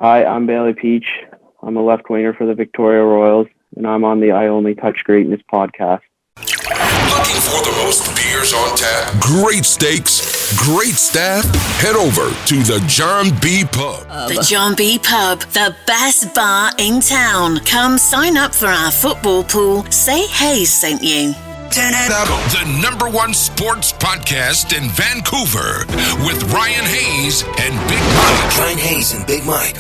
Hi, I'm Bailey Peach. I'm a left winger for the Victoria Royals, and I'm on the I Only Touch Greatness podcast. Looking for the most beers on tap, great steaks, great staff? Head over to the John B. Pub. The John B. Pub, the best bar in town. Come sign up for our football pool. Say Hayes sent you. Turn it up. The #1 sports podcast in Vancouver with Ryan Hayes and Big Mike. Ryan Hayes and Big Mike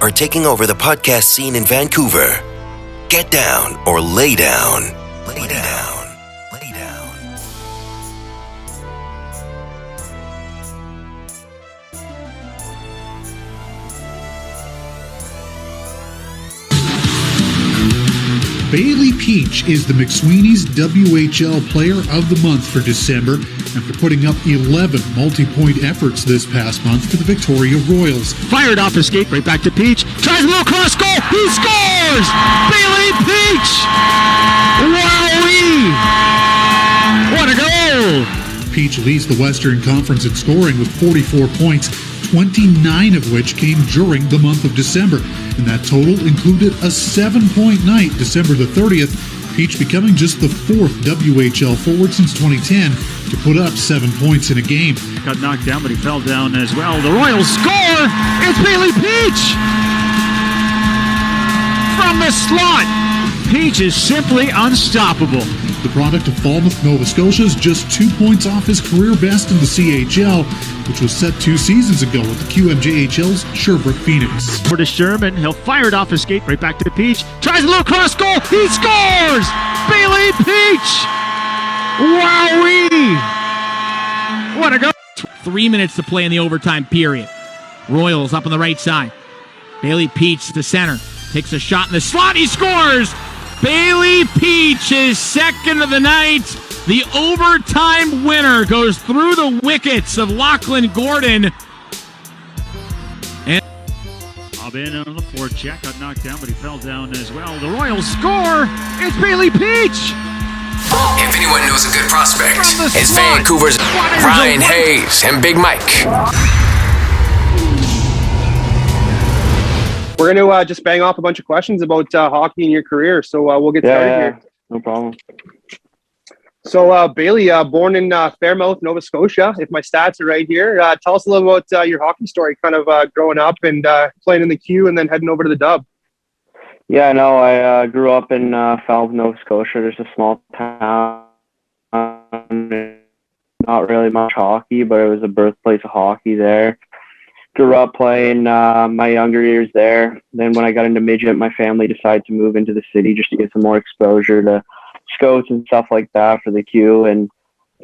are taking over the podcast scene in Vancouver. Get down or lay down. Lay down. Lay down. Bailey Peach is the McSweeney's WHL Player of the Month for December after putting up 11 multi-point efforts this past month for the Victoria Royals. Fired off a skate, right back to Peach. Tries a Lacrosse Goal. He scores! Bailey Peach! Wowee! What a goal! Peach leads the Western Conference in scoring with 44 points, 29 of which came during the month of December. And that total included a 7-point night, December the 30th, Peach becoming just the 4th WHL forward since 2010 to put up 7 points in a game. Got knocked down, but he fell down as well. The Royals score! It's Bailey Peach! From the slot! Peach is simply unstoppable. The product of Falmouth, Nova Scotia, is just 2 points off his career best in the CHL, which was set 2 seasons ago with the QMJHL's Sherbrooke Phoenix. For to Sherman, he'll fire it off his skate, right back to Peach. Tries a Lacrosse Goal, he scores! Bailey Peach! Wowee! What a goal! 3 minutes to play in the overtime period. Royals up on the right side. Bailey Peach to center. Takes a shot in the slot, he scores! Bailey Peach is second of the night. The overtime winner goes through the wickets of Lachlan Gordon. And Bob in on the forecheck, got knocked down, but he fell down as well. The Royals score! It's Bailey Peach! If anyone knows a good prospect, it's Vancouver's Ryan Hayes and Big Mike. We're going to just bang off a bunch of questions about hockey in your career, so we'll get started here. No problem. So, Bailey, born in Fairmouth, Nova Scotia, if my stats are right here. Tell us a little about your hockey story, kind of growing up and playing in the Q and then heading over to the Dub. Yeah, no, I grew up in Falmouth, Nova Scotia. There's a small town. Not really much hockey, but it was a birthplace of hockey there. Grew up playing my younger years there. Then when I got into midget, my family decided to move into the city just to get some more exposure to scouts and stuff like that for the Q, and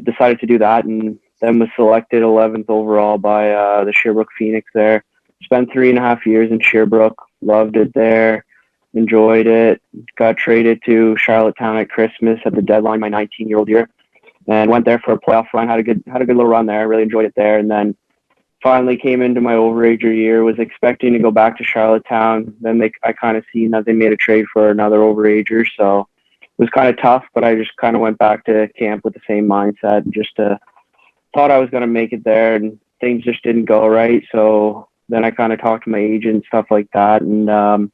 decided to do that, and then was selected 11th overall by the Sherbrooke Phoenix there. Spent 3.5 years in Sherbrooke. Loved it there. Enjoyed it. Got traded to Charlottetown at Christmas at the deadline my 19-year-old year, and went there for a playoff run. Had a good little run there. I really enjoyed it there, and then finally came into my overager year, was expecting to go back to Charlottetown. Then I kind of seen that they made a trade for another overager, so it was kind of tough, but I just kind of went back to camp with the same mindset and just thought I was going to make it there, and things just didn't go right. So then I kind of talked to my agent and stuff like that, and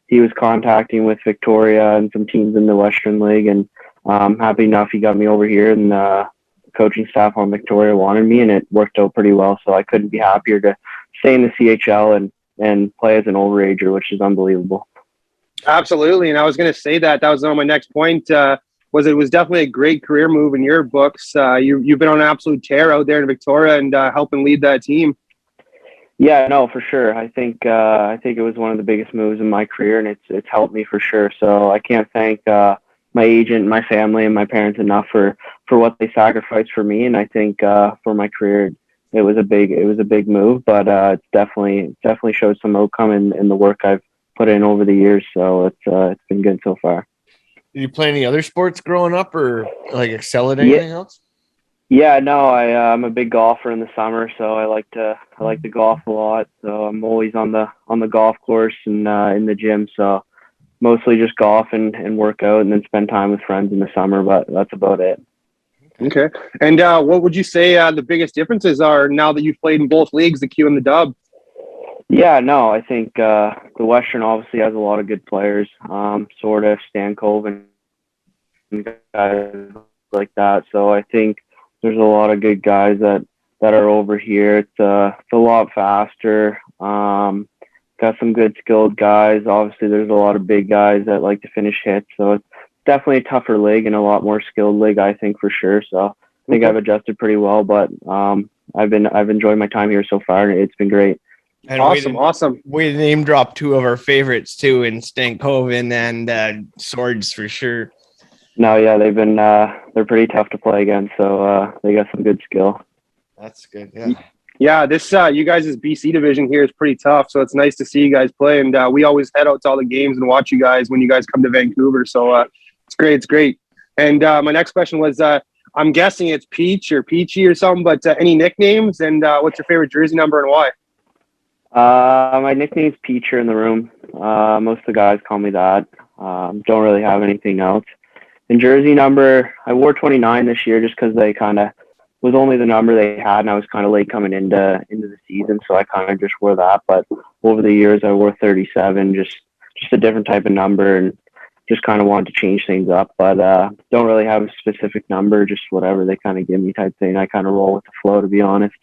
he was contacting with Victoria and some teams in the Western League, and happy enough he got me over here, and coaching staff on Victoria wanted me, and it worked out pretty well. So I couldn't be happier to stay in the CHL and play as an overager, which is unbelievable. Absolutely. And I was going to say that was on my next point, it was definitely a great career move in your books. You've been on an absolute tear out there in Victoria and helping lead that team. Yeah, no, for sure. I think it was one of the biggest moves in my career, and it's helped me for sure. So I can't thank my agent, my family, and my parents enough for what they sacrificed for me. And I think for my career, it was a big move, but it's definitely showed some outcome in the work I've put in over the years. So it's been good so far. Did you play any other sports growing up, or like excel at anything else? Yeah, no, I'm a big golfer in the summer, so I like to golf a lot. So I'm always on the golf course and in the gym. So mostly just golf and work out, and then spend time with friends in the summer. But that's about it. Okay. And what would you say the biggest differences are now that you've played in both leagues, the Q and the Dub? Yeah, no, I think the Western obviously has a lot of good players, sort of Stan Cove and guys like that. So I think there's a lot of good guys that are over here. It's a lot faster. Got some good skilled guys. Obviously, there's a lot of big guys that like to finish hits. So it's definitely a tougher league and a lot more skilled league, I think, for sure. So I think I've adjusted pretty well, but I've enjoyed my time here so far, and it's been great. And awesome. We name dropped two of our favorites too, in Stankoven and Swords for sure. No, yeah, they've been they're pretty tough to play against, so they got some good skill. That's good. Yeah. Yeah, this you guys' BC division here is pretty tough, so it's nice to see you guys play. And we always head out to all the games and watch you guys when you guys come to Vancouver. So it's great. It's great. And my next question was, I'm guessing it's Peach or Peachy or something, but any nicknames? And what's your favorite jersey number and why? My nickname's Peacher in the room. Most of the guys call me that. Don't really have anything else. And jersey number, I wore 29 this year just because they kind of was only the number they had, and I was kind of late coming into the season, so I kind of just wore that. But over the years, I wore 37, just a different type of number, and just kind of wanted to change things up. But don't really have a specific number, just whatever they kind of give me type thing. I kind of roll with the flow, to be honest.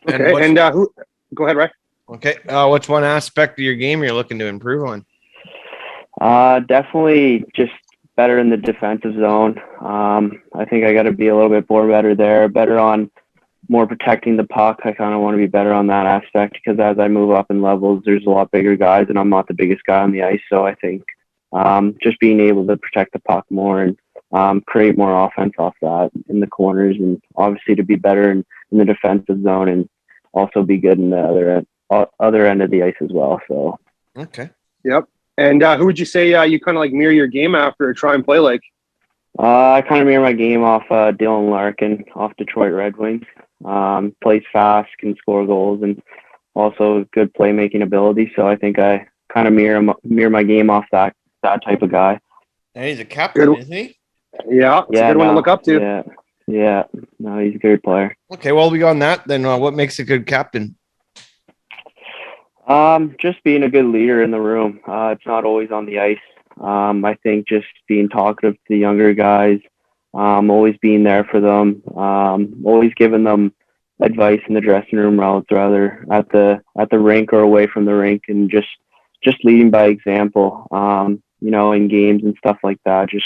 Okay, and who? Go ahead, Ray. Okay, what's one aspect of your game you're looking to improve on? Definitely just better in the defensive zone. I think I got to be a little bit more better there, better on more protecting the puck. I kind of want to be better on that aspect because as I move up in levels, there's a lot bigger guys and I'm not the biggest guy on the ice. So I think just being able to protect the puck more and create more offense off that in the corners, and obviously to be better in the defensive zone and also be good in the other end of the ice as well. So okay. Yep. And who would you say you kind of like mirror your game after or try and play like? I kind of mirror my game off Dylan Larkin off Detroit Red Wings. Plays fast, can score goals, and also good playmaking ability. So I think I kind of mirror my game off that type of guy. And he's a captain, isn't he? Yeah, it's a good one to look up to. Yeah. No, he's a good player. Okay, well, beyond that, then what makes a good captain? Just being a good leader in the room. It's not always on the ice. I think just being talkative to the younger guys, always being there for them, always giving them advice in the dressing room, rather at the rink or away from the rink, and just leading by example. In games and stuff like that. Just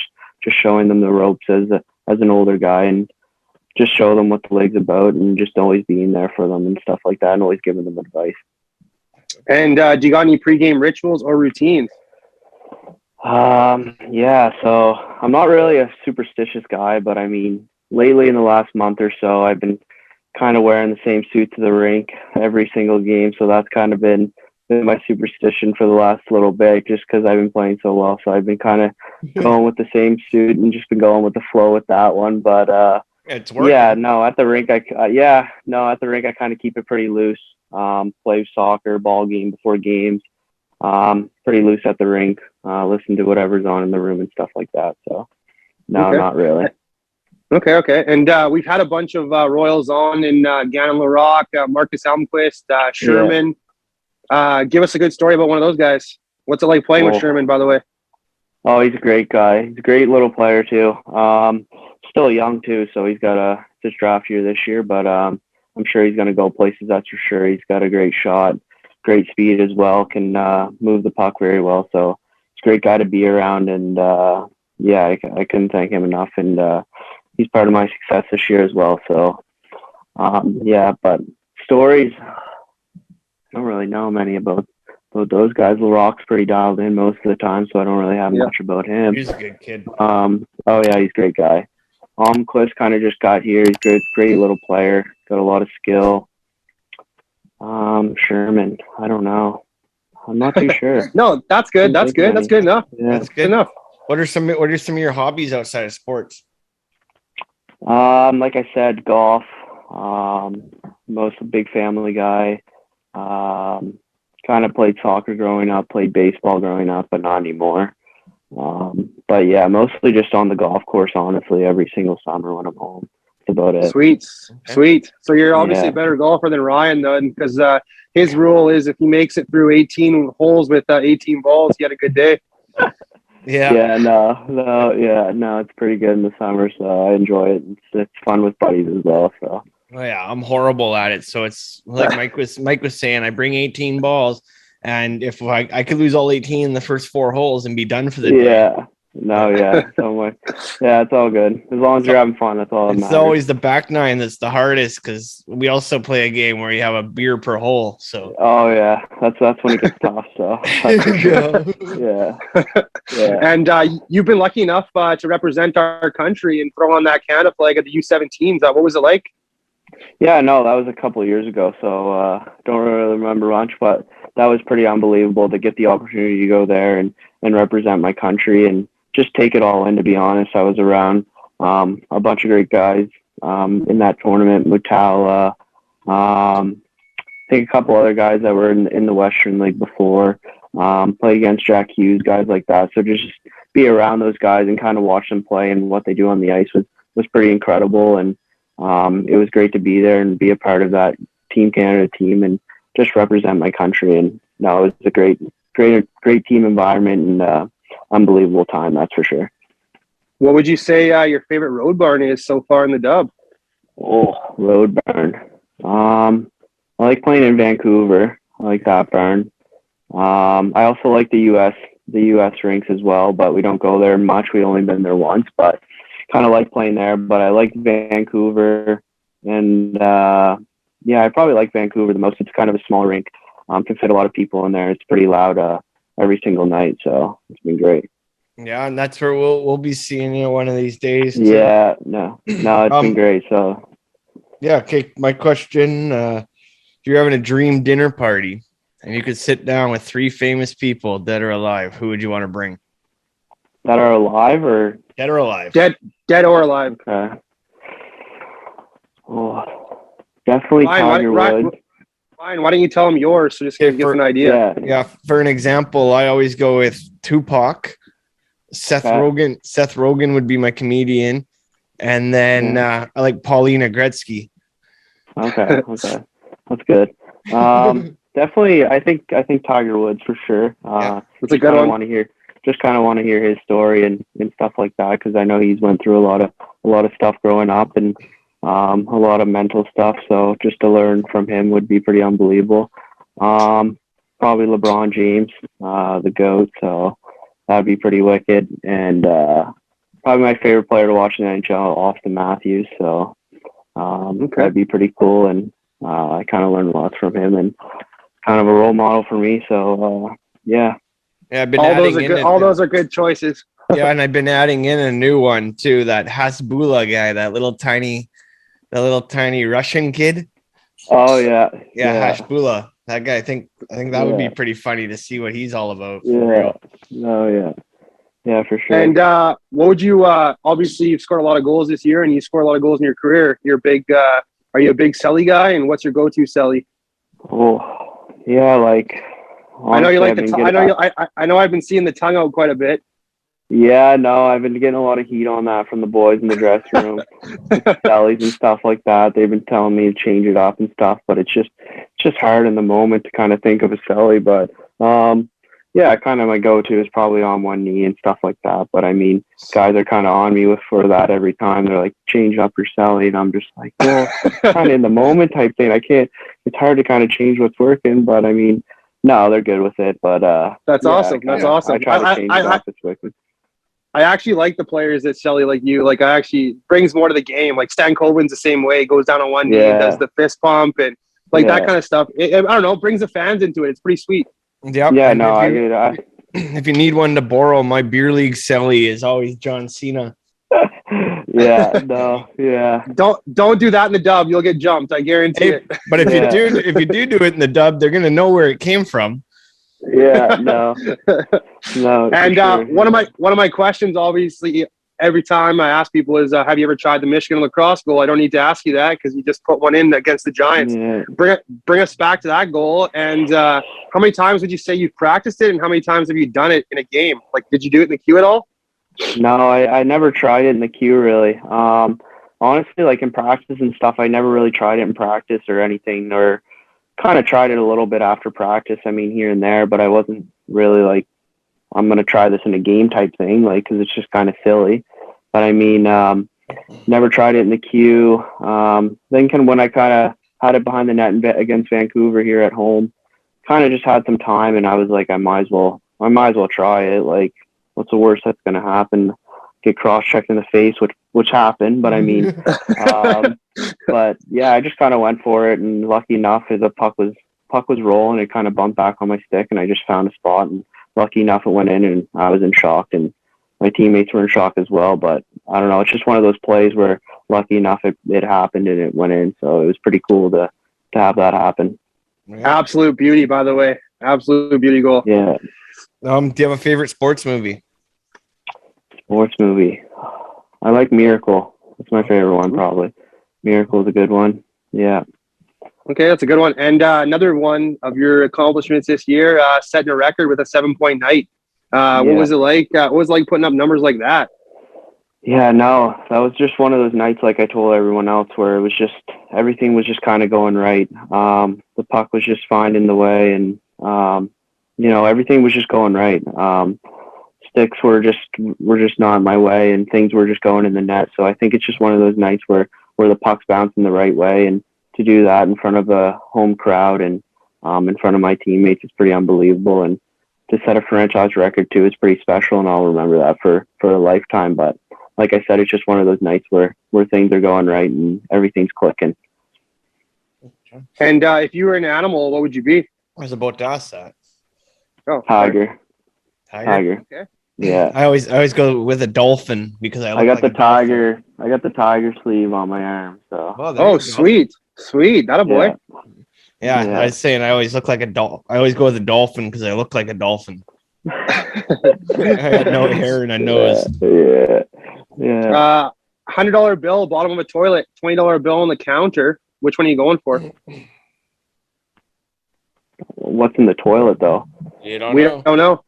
showing them the ropes as an older guy, and just show them what the league's about, and just always being there for them and stuff like that, and always giving them advice. And do you got any pregame rituals or routines? Yeah, so I'm not really a superstitious guy, but I mean, lately in the last month or so, I've been kind of wearing the same suit to the rink every single game. So that's kind of been my superstition for the last little bit, just because I've been playing so well. So I've been kind of going with the same suit and just been going with the flow with that one. But it's working. At the rink, I kind of keep it pretty loose. Play soccer, ball game before games. Pretty loose at the rink. Listen to whatever's on in the room and stuff like that. So no, okay. Not really. Okay. And we've had a bunch of Royals on in Gannon LaRock, Marcus Almquist, Sherman. Yeah. Give us a good story about one of those guys. What's it like playing with Sherman, by the way? Oh, he's a great guy. He's a great little player too. Still young too, so he's got his draft year this year, but I'm sure he's going to go places, that's for sure. He's got a great shot, great speed as well, can move the puck very well. So it's a great guy to be around, and I couldn't thank him enough. And he's part of my success this year as well. So but stories, I don't really know many about those guys. LaRock's pretty dialed in most of the time, so I don't really have much about him. He's a good kid. He's a great guy. Almquist kind of just got here. He's a great little player. Got a lot of skill. Sherman, I don't know. I'm not too sure. No, that's good. That's good. That's good enough. Yeah. That's good enough. What are some of your hobbies outside of sports? Like I said, golf. Most a big family guy. Kind of played soccer growing up, played baseball growing up, but not anymore. But yeah, mostly just on the golf course, honestly, every single summer when I'm home. That's about it. Sweet. So you're obviously a better golfer than Ryan, though, because his rule is if he makes it through 18 holes with 18 balls, he had a good day. Yeah. No, it's pretty good in the summer, so I enjoy it. It's fun with buddies as well. So. Oh, yeah, I'm horrible at it. So it's like Mike was saying, I bring 18 balls, and if I could lose all 18 in the first 4 holes and be done for the day. Yeah. No, yeah. It's all good. As long as you're having fun, that's all that matters. It's always the back 9 that's the hardest, because we also play a game where you have a beer per hole. So that's when it gets tough. So yeah. And you've been lucky enough to represent our country and throw on that Canada flag at the U17s. What was it like? Yeah, no, that was a couple of years ago, so don't really remember much, but that was pretty unbelievable to get the opportunity to go there and represent my country and just take it all in, to be honest. I was around a bunch of great guys in that tournament. Mutal, I think a couple other guys that were in the Western League before, played against Jack Hughes, guys like that. So just be around those guys and kind of watch them play and what they do on the ice was pretty incredible. And it was great to be there and be a part of that Team Canada team and just represent my country. And no, it was a great team environment and unbelievable time, that's for sure. What would you say your favorite road barn is so far in the dub? Oh, road barn. I like playing in Vancouver. I like that barn. I also like the US rinks as well, but we don't go there much. We've only been there once, but kind of like playing there. But I like Vancouver, and I probably like Vancouver the most. It's kind of a small rink. Can fit a lot of people in there. It's pretty loud every single night, so it's been great. Yeah, and that's where we'll be seeing you one of these days. Yeah, no, it's been great. So yeah, okay. My question: if you're having a dream dinner party and you could sit down with 3 famous people, dead or alive, who would you want to bring? That are alive or dead or alive? Dead or alive. Okay. Oh, definitely Tiger Woods. Fine. Why don't you tell them yours so just give us an idea? Yeah. For an example, I always go with Tupac. Seth Rogen would be my comedian, and then I like Paulina Gretzky. Okay, that's good. Definitely, I think Tiger Woods for sure. That's a good one. Kind of want to hear his story and stuff like that, because I know he's went through a lot of stuff growing up and a lot of mental stuff. So just to learn from him would be pretty unbelievable. Probably LeBron James, the GOAT. So that'd be pretty wicked. And probably my favorite player to watch in the NHL, Austin Matthews. So that'd be pretty cool. And I kind of learned lots from him and kind of a role model for me. So yeah. Yeah, I've been all those are good choices. Yeah, and I've been adding in a new one too. That Hasbulla guy, that little tiny Russian kid. Oh yeah. Hasbulla. That guy. I think that would be pretty funny to see what he's all about. Yeah. Oh yeah. Yeah, for sure. And what would you? Obviously, you've scored a lot of goals this year, and you scored a lot of goals in your career. You're big. Are you a big celly guy? And what's your go-to celly? Oh yeah, like. Honestly, I know you like I know I've been seeing the tongue out quite a bit. Yeah, no, I've been getting a lot of heat on that from the boys in the dressing room, cellies and stuff like that. They've been telling me to change it up and stuff, but it's just hard in the moment to kind of think of a celly. But kind of my go-to is probably on one knee and stuff like that. But I mean, guys are kind of on me for that every time. They're like, change up your celly, and I'm just like, well, kind of in the moment type thing. I can't. It's hard to kind of change what's working, but I mean. No, they're good with it, but that's awesome. That's awesome. I try to change it up. It's wicked. I actually like the players that celly like you. Like, I actually brings more to the game. Like Stan Coben's the same way. Goes down on one knee, does the fist pump, and that kind of stuff. I don't know. Brings the fans into it. It's pretty sweet. Yep. Yeah. No, I get it. If you need one to borrow, my beer league celly is always John Cena. Yeah. No. Yeah. Don't do that in the dub. You'll get jumped. I guarantee it. But if you do it in the dub, they're gonna know where it came from. Yeah. No. No. And sure. One of my questions, obviously, every time I ask people is, have you ever tried the Michigan lacrosse goal? I don't need to ask you that because you just put one in against the Giants. Yeah. Bring us back to that goal. And how many times would you say you've practiced it, and how many times have you done it in a game? Like, did you do it in the queue at all? No, I never tried it in the queue really. Honestly, like in practice and stuff, I never really tried it in practice or anything, or kind of tried it a little bit after practice. I mean, here and there, but I wasn't really like, I'm going to try this in a game type thing, like, because it's just kind of silly. But I mean, never tried it in the queue. Then when I kind of had it behind the net against Vancouver here at home, kind of just had some time, and I was like, I might as well try it. Like, what's the worst that's going to happen? Get cross-checked in the face, which happened. But I mean, but yeah, I just kind of went for it, and lucky enough, the puck was rolling. It kind of bumped back on my stick, and I just found a spot, and lucky enough, it went in, and I was in shock, and my teammates were in shock as well. But I don't know, it's just one of those plays where lucky enough it happened and it went in. So it was pretty cool to have that happen. Absolute beauty, by the way. Absolute beauty goal. Yeah. Do you have a favorite sports movie? Sports movie. I like Miracle. That's my favorite one, probably. Miracle is a good one. Yeah. Okay, that's a good one. And another one of your accomplishments this year, setting a record with a 7-point night. What was it like? What was it like putting up numbers like that? Yeah, no, that was just one of those nights, like I told everyone else, where it was just, everything was just kind of going right. The puck was just finding the way, and, everything was just going right. Sticks were just not my way, and things were just going in the net. So I think it's just one of those nights where the puck's bouncing the right way, and to do that in front of a home crowd and in front of my teammates is pretty unbelievable. And to set a franchise record too is pretty special, and I'll remember that for a lifetime. But like I said, it's just one of those nights where things are going right and everything's clicking. And if you were an animal, what would you be? I was about to ask that. Oh, Tiger. Okay. Yeah. I always go with a dolphin because I got the tiger. I got the tiger sleeve on my arm. So. Sweet. That boy. Yeah. I was saying I always look like a dolphin. I always go with a dolphin because I look like a dolphin. I had no hair and a nose. Yeah. $100 bill, bottom of a toilet, $20 bill on the counter. Which one are you going for? What's in the toilet, though? We don't know.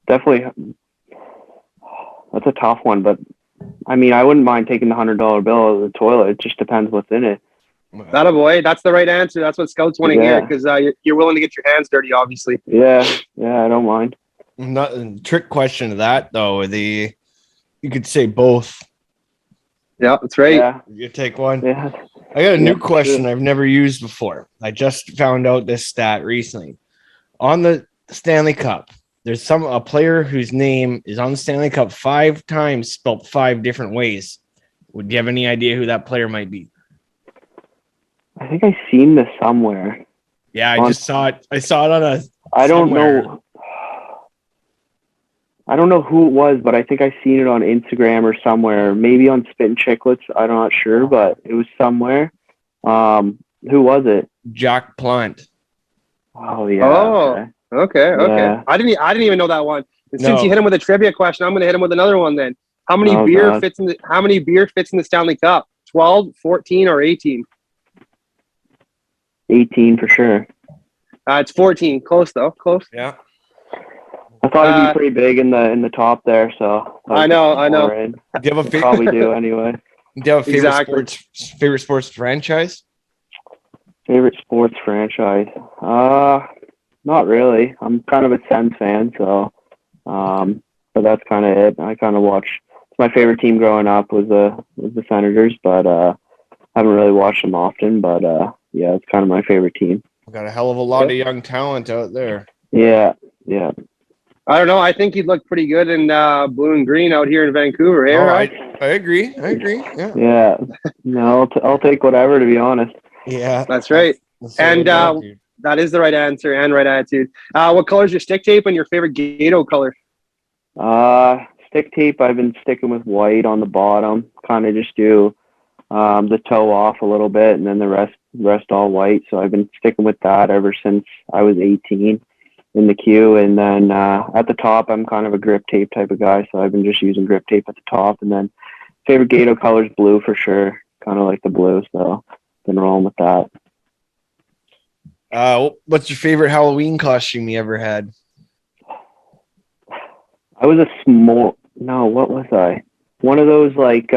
Definitely, that's a tough one. But I mean, I wouldn't mind taking the $100 bill out of the toilet. It just depends what's in it. That boy. That's the right answer. That's what scouts want to hear, because you're willing to get your hands dirty, obviously. Yeah, I don't mind. Not trick question to that though. You could say both. Yeah, that's right. Yeah. You take one. Yeah. I got a new question I've never used before. I just found out this stat recently. On the Stanley Cup, there's a player whose name is on the Stanley Cup 5 times, spelled 5 different ways. Would you have any idea who that player might be? I think I've seen this somewhere. Yeah, I just saw it. I saw it on a. I don't know. I don't know who it was, but I think I seen it on Instagram or somewhere. Maybe on Spittin' Chicklets. I'm not sure, but it was somewhere. Who was it? Jack Plant. Oh yeah. Oh, okay. Yeah. I didn't even know that one. And since you hit him with a trivia question, I'm going to hit him with another one. Then, how many beer fits in the Stanley Cup? 12, 14, or 18? 18 for sure. It's 14. Close though. Close. Yeah. I thought it'd be pretty big in the top there. So I know. Do you have a favorite? Probably do anyway. Do you have a favorite sports franchise? Favorite sports franchise? Not really. I'm kind of a Sens fan, so but that's kind of it. I kind of watch. My favorite team growing up was the Senators, but I haven't really watched them often. But yeah, it's kind of my favorite team. We've got a hell of a lot of young talent out there. Yeah. I don't know. I think he'd look pretty good in blue and green out here in Vancouver. Eh, right? I agree. Yeah. Yeah. No, I'll take whatever, to be honest. Yeah, that's right. And that is the right answer and right attitude. What color is your stick tape and your favorite Gato color? Stick tape, I've been sticking with white on the bottom. Kind of just do the toe off a little bit, and then the rest all white. So I've been sticking with that ever since I was 18 in the queue. And then at the top, I'm kind of a grip tape type of guy, so I've been just using grip tape at the top. And then favorite Gato color is blue for sure. Kind of like the blue, so been rolling with that. What's your favorite Halloween costume you ever had? I was what was I? One of those like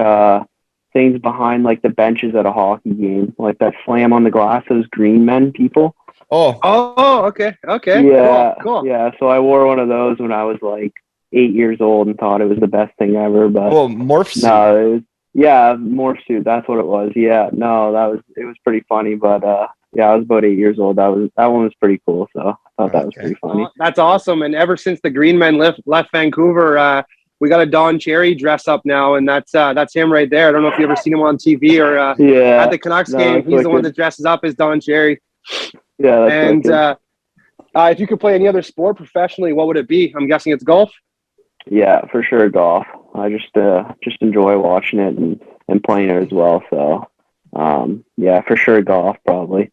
things behind like the benches at a hockey game, like that slam on the glass, those green men people. Oh, okay. Yeah, Cool. yeah. So I wore one of those when I was like 8 years old and thought it was the best thing ever. But morph suit. No, it was, yeah, morph suit. That's what it was. Yeah, no, it was pretty funny. But yeah, I was about 8 years old. That one was pretty cool. So I thought that was pretty funny. That's awesome. And ever since the Green Men left Vancouver, we got a Don Cherry dress up now, and that's him right there. I don't know if you ever seen him on TV or at the Canucks game. He's the one that dresses up as Don Cherry. Yeah, that's if you could play any other sport professionally, what would it be? I'm guessing it's golf. Yeah, for sure, golf. I just enjoy watching it and playing it as well. So, yeah, for sure, golf probably.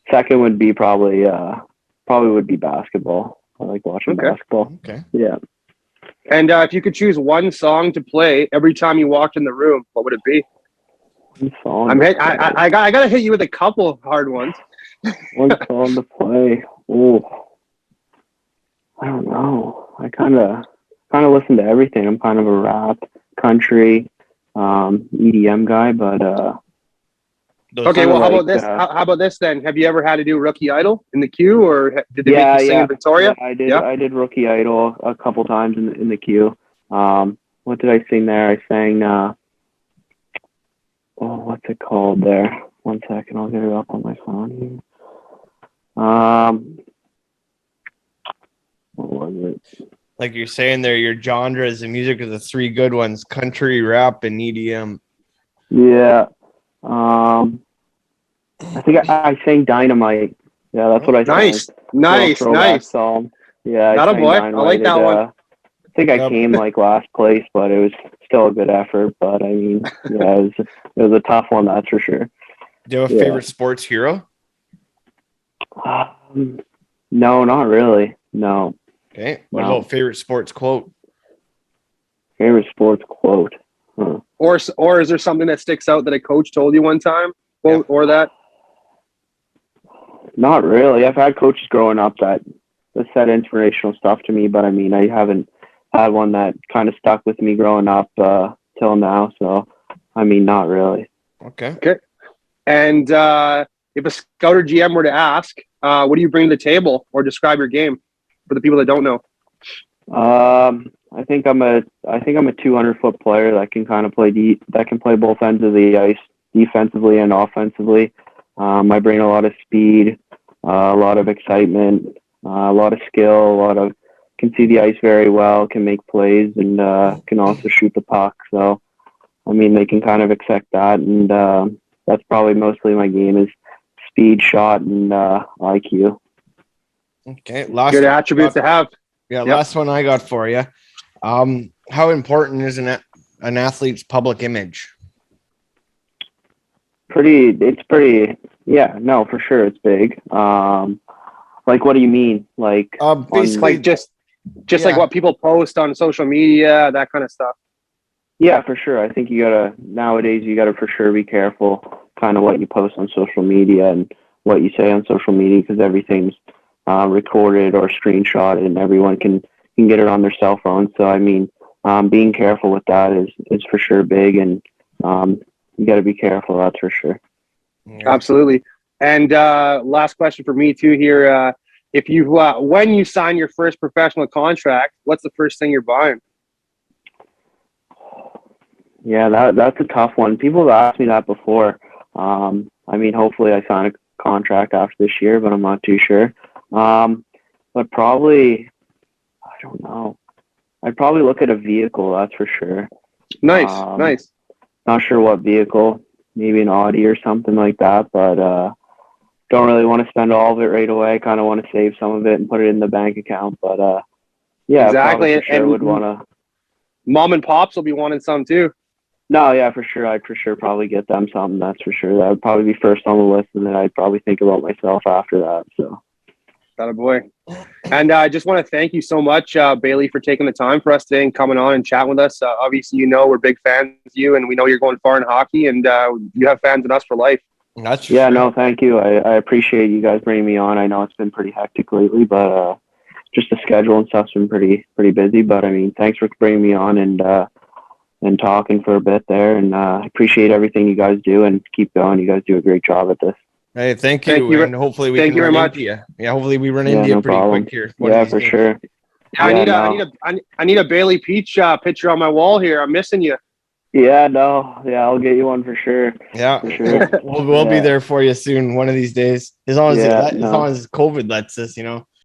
Second would be probably would be basketball. I like watching basketball. Okay. Yeah. And if you could choose one song to play every time you walked in the room, what would it be? One song. I got to hit you with a couple hard ones. One song to play. Oh, I don't know. I kind of listen to everything. I'm kind of a rap, country, EDM guy, but okay. Well, how about this? How about this then? Have you ever had to do Rookie Idol in the queue, or did they make you sing in Victoria? Yeah, I did. Yeah? I did Rookie Idol a couple times in the queue. What did I sing there? I sang. What's it called there? 1 second, I'll get it up on my phone here. What was it? Like you're saying there, your genres and music are the three good ones: country, rap, and EDM. Yeah. I think I sang Dynamite. Yeah, that's what I sang. Nice. Song. Yeah, not a boy. I like that one. I think I came like last place, but it was still a good effort. But I mean, yeah, it was a tough one, that's for sure. Do you have a favorite sports hero? No, not really. No. Okay. What about favorite sports quote? Favorite sports quote. Huh. Or is there something that sticks out that a coach told you one time? Quote or that? Not really. I've had coaches growing up that said inspirational stuff to me, but I mean, I haven't had one that kind of stuck with me growing up till now. So, I mean, not really. Okay. And if a scout or GM were to ask, what do you bring to the table, or describe your game for the people that don't know? I think I'm a 200-foot player that can kind of play that can play both ends of the ice, defensively and offensively. I bring a lot of speed, a lot of excitement, a lot of skill, can see the ice very well, can make plays, and can also shoot the puck. So, I mean, they can kind of expect that, and that's probably mostly my game is speed, shot, and IQ. Okay, good attributes to have. Yeah, last one I got for you. How important is an athlete's public image? It's pretty. Yeah, no, for sure, it's big. Like, what do you mean? Like, basically, just like what people post on social media, that kind of stuff. Yeah, for sure. I think nowadays you gotta for sure be careful kind of what you post on social media and what you say on social media, because everything's recorded or screenshotted, and everyone can get it on their cell phone. So, I mean, being careful with that is for sure big, and you got to be careful. That's for sure. Absolutely. And last question for me too here. If you when you sign your first professional contract, what's the first thing you're buying? Yeah, that's a tough one. People have asked me that before. I mean, hopefully I sign a contract after this year, but I'm not too sure. But probably, I don't know. I'd probably look at a vehicle, that's for sure. Nice. Not sure what vehicle, maybe an Audi or something like that, but don't really want to spend all of it right away. Kind of want to save some of it and put it in the bank account. But yeah, exactly. For sure would want to. Mom and pops will be wanting some too. No, yeah, for sure. I'd for sure probably get them something. That's for sure. That would probably be first on the list, and then I'd probably think about myself after that. So. Got a boy. And I just want to thank you so much, Bailey, for taking the time for us today and coming on and chatting with us. Obviously, we're big fans of you, and we know you're going far in hockey, and you have fans in us for life. That's yeah, no, thank you. I appreciate you guys bringing me on. I know it's been pretty hectic lately, but just the schedule and stuff's been pretty busy. But I mean, thanks for bringing me on, and and talking for a bit there. And I appreciate everything you guys do, and keep going. You guys do a great job at this. Hey, thank you. And hopefully we can run into you. Yeah, hopefully we run into you pretty quick here. Yeah, for sure. Yeah, I need a Bailey Peach picture on my wall here. I'm missing you. Yeah, I'll get you one for sure. Yeah, for sure. we'll be there for you soon, one of these days. As long as COVID lets us,